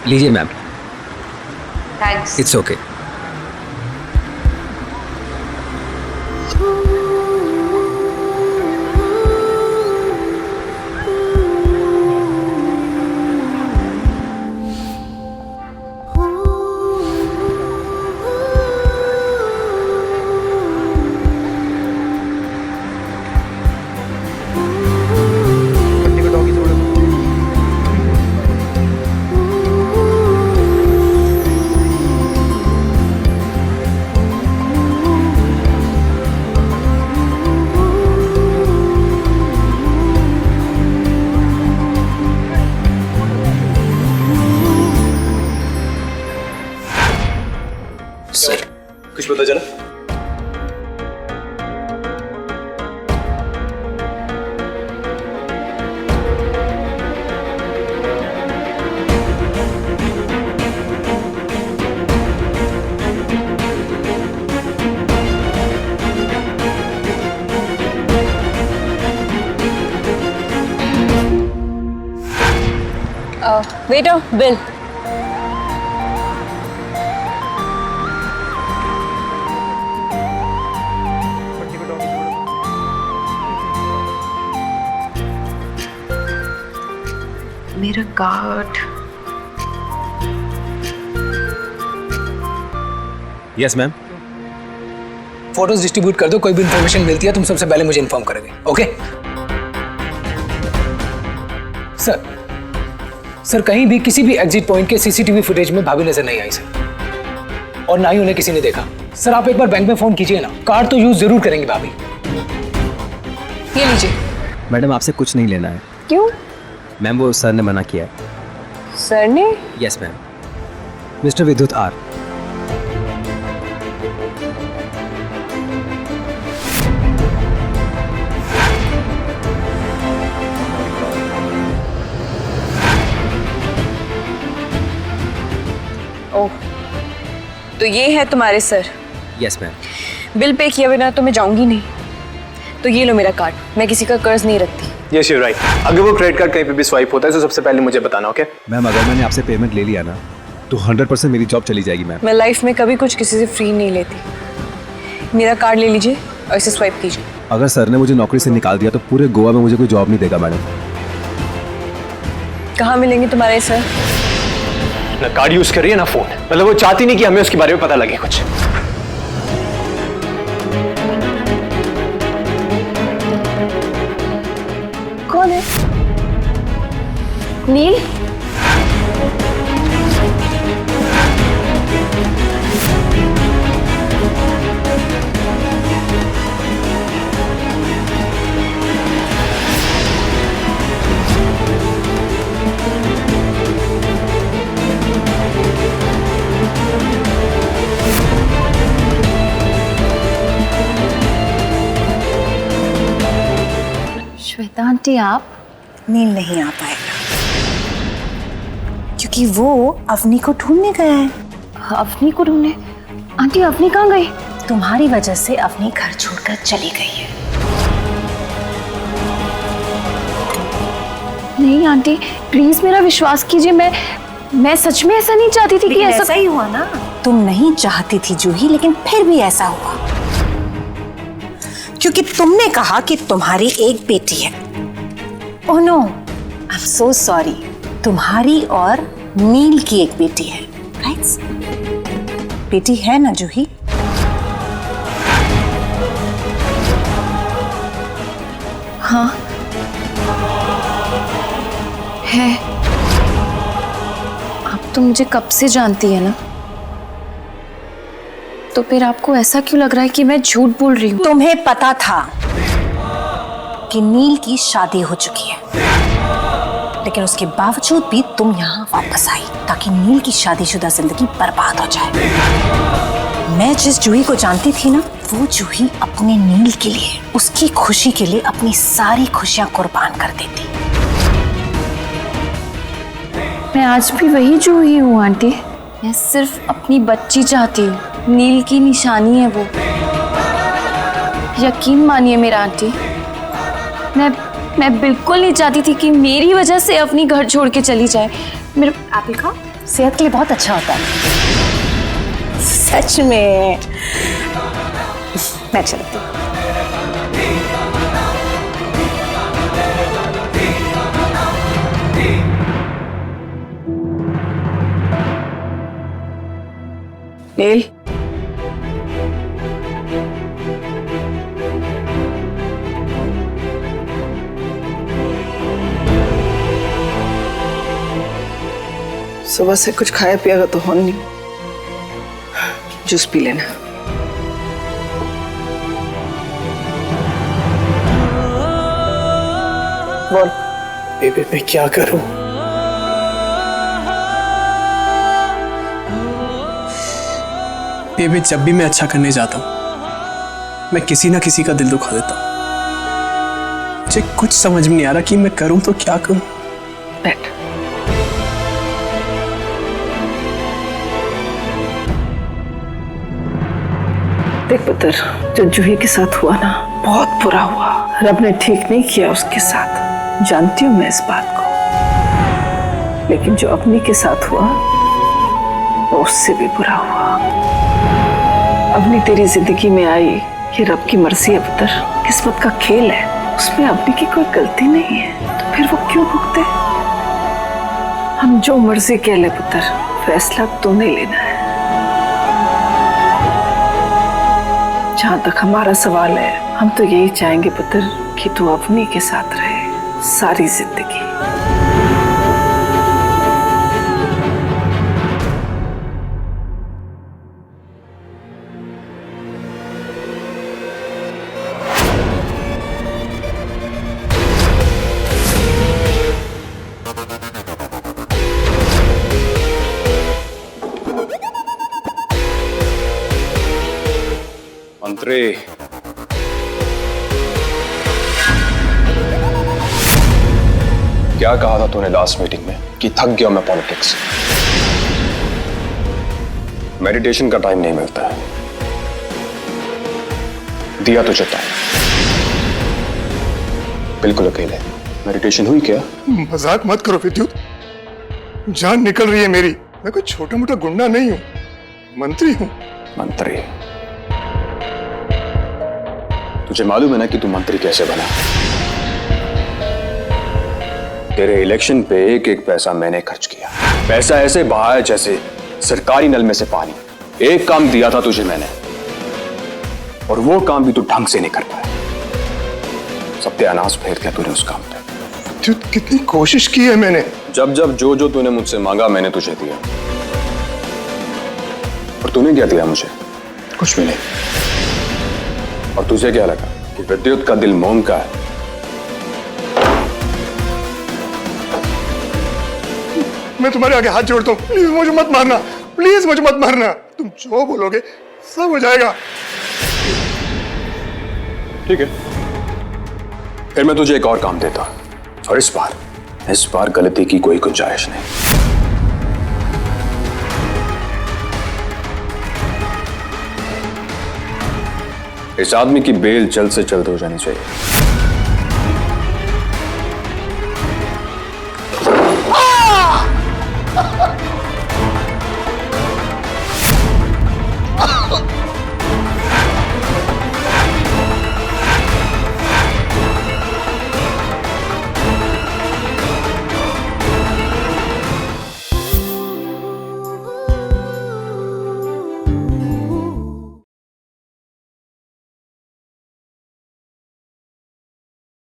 लीजिए ma'am. Thanks. It's okay. Sir कुछ पता चला? Waiter, bill. मेरा card. Yes ma'am. Photos distribute कर दो, कोई भी इंफॉर्मेशन मिलती है तुम सबसे पहले मुझे इन्फॉर्म करोगे, ओके? सर कहीं भी किसी भी एग्जिट पॉइंट के सीसीटीवी फुटेज में भाभी नजर नहीं आई सर, और ना ही उन्हें किसी ने देखा। सर आप एक बार बैंक में फोन कीजिए ना, कार्ड तो यूज जरूर करेंगे भाभी। ये लीजिए। मैडम आपसे कुछ नहीं लेना है। क्यों? मैम वो सर ने मना किया है। सर ने? Yes ma'am. मिस्टर विद्युत आर। ओह, तो ये है तुम्हारे sir? Yes ma'am. Bill pay किए बिना तो मैं जाऊंगी नहीं। तो ये लो मेरा कार्ड, मैं किसी का कर्ज नहीं रखती। Yes you right. अगर वो क्रेडिट कार्ड कहीं पे भी स्वाइप होता है तो सबसे पहले मुझे बताना, ओके? मैम अगर मैंने आपसे पेमेंट ले लिया ना तो 100% मेरी जॉब चली जाएगी मैम। मैं लाइफ में कभी कुछ किसी से फ्री नहीं लेती। मेरा कार्ड ले लीजिए और इसे स्वाइप कीजिए। अगर सर ने मुझे नौकरी से निकाल दिया तो पूरे गोवा में मुझे कोई जॉब नहीं देगा मैडम। कहाँ मिलेंगे तुम्हारे सर? ना कार्ड यूज कर रही है ना फोन, मतलब वो चाहती नहीं कि हमें उसके बारे में पता लगे कुछ। कौन है? नील? श्वेता आंटी आप? नील नहीं आ पाएगा क्योंकि वो अवनी को ढूंढने गया है। अवनी को ढूंढने? आंटी अवनी कहाँ गई? तुम्हारी वजह से अवनी घर छोड़कर चली गई है। नहीं आंटी प्लीज मेरा विश्वास कीजिए, मैं सच में ऐसा नहीं चाहती थी कि ऐसा ही हुआ ना। तुम नहीं चाहती थी जूही, लेकिन फिर भी ऐसा हुआ क्योंकि तुमने कहा कि तुम्हारी एक बेटी है। Oh no, I am so sorry. तुम्हारी और नील की एक बेटी है, राइट? बेटी है ना जूही? हाँ है। आप तो मुझे कब से जानती है ना, तो फिर आपको ऐसा क्यों लग रहा है कि मैं झूठ बोल रही हूँ? तुम्हें पता था कि नील की शादी हो चुकी है, लेकिन उसके बावजूद भी तुम यहाँ वापस आई ताकि नील की शादीशुदा जिंदगी बर्बाद हो जाए। मैं जिस जूही को जानती थी ना, वो जूही अपने नील के लिए, उसकी खुशी के लिए अपनी सारी खुशियां कुर्बान कर देती। मैं आज भी वही जूही हूँ आंटी। मैं सिर्फ अपनी बच्ची चाहती हूँ, नील की निशानी है वो। यकीन मानिए मेरा आंटी, मैं बिल्कुल नहीं चाहती थी कि मेरी वजह से अपनी घर छोड़ के चली जाए। मेरे एप्पल खाओ, सेहत के लिए बहुत अच्छा होता है। सच में। मैं चलती हूँ। नील, सुबह से कुछ खाया पिया तो हो नहीं, जूस पी लेना। बोल। बेबी मैं क्या करूं? बेबी जब भी मैं अच्छा करने जाता हूं मैं किसी ना किसी का दिल दुखा देता हूं। मुझे कुछ समझ में नहीं आ रहा कि मैं करूं तो क्या करूं। बैठ। देख पुत्र, जो जूही के साथ हुआ ना, बहुत बुरा हुआ। रब ने ठीक नहीं किया उसके साथ, जानती हूँ मैं इस बात को। लेकिन जो अपनी के साथ हुआ वो उससे भी बुरा हुआ। अपनी तेरी जिंदगी में आई ये रब की मर्जी है पुत्र, किस्मत का खेल है, उसमें अपनी की कोई गलती नहीं है, तो फिर वो क्यों भुगते? हम जो मर्जी कह ले पुत्र, फैसला तूने लेना है। जहां तक हमारा सवाल है, हम तो यही चाहेंगे पुत्र कि तू अपनी के साथ रहे सारी जिंदगी। मंत्री, क्या कहा था तूने लास्ट मीटिंग में कि थक गया मैं पॉलिटिक्स। मेडिटेशन का टाइम नहीं मिलता है, दिया तुझे टाइम, बिल्कुल अकेले। मेडिटेशन हुई क्या? मजाक मत करो विद्युत, जान निकल रही है मेरी। मैं कोई छोटा मोटा गुंडा नहीं हूं, मंत्री हूं। मंत्री? तुझे मालूम है ना कि तू मंत्री कैसे बना? तेरे इलेक्शन पे एक एक पैसा मैंने खर्च किया, पैसा ऐसे बहाया जैसे सरकारी नल में से पानी। एक काम दिया था तुझे मैंने, और वो काम भी तू ढंग से नहीं कर पाया। सत्यानाश फेर दिया तूने उस काम पे। विद्युत, कितनी कोशिश की है मैंने। जब जब जो जो तूने मुझसे मांगा मैंने तुझे दिया, और तूने क्या दिया मुझे? कुछ भी नहीं। और तुझे क्या लगा कि विद्युत का दिल मोम का है? मैं तुम्हारे आगे हाथ जोड़ता हूँ, प्लीज मुझे मत मारना, प्लीज मुझे मत मारना। तुम जो बोलोगे सब हो जाएगा। ठीक है, फिर मैं तुझे एक और काम देता हूं, और इस बार गलती की कोई गुंजाइश नहीं। इस आदमी की बेल जल्द से जल्द हो जानी चाहिए।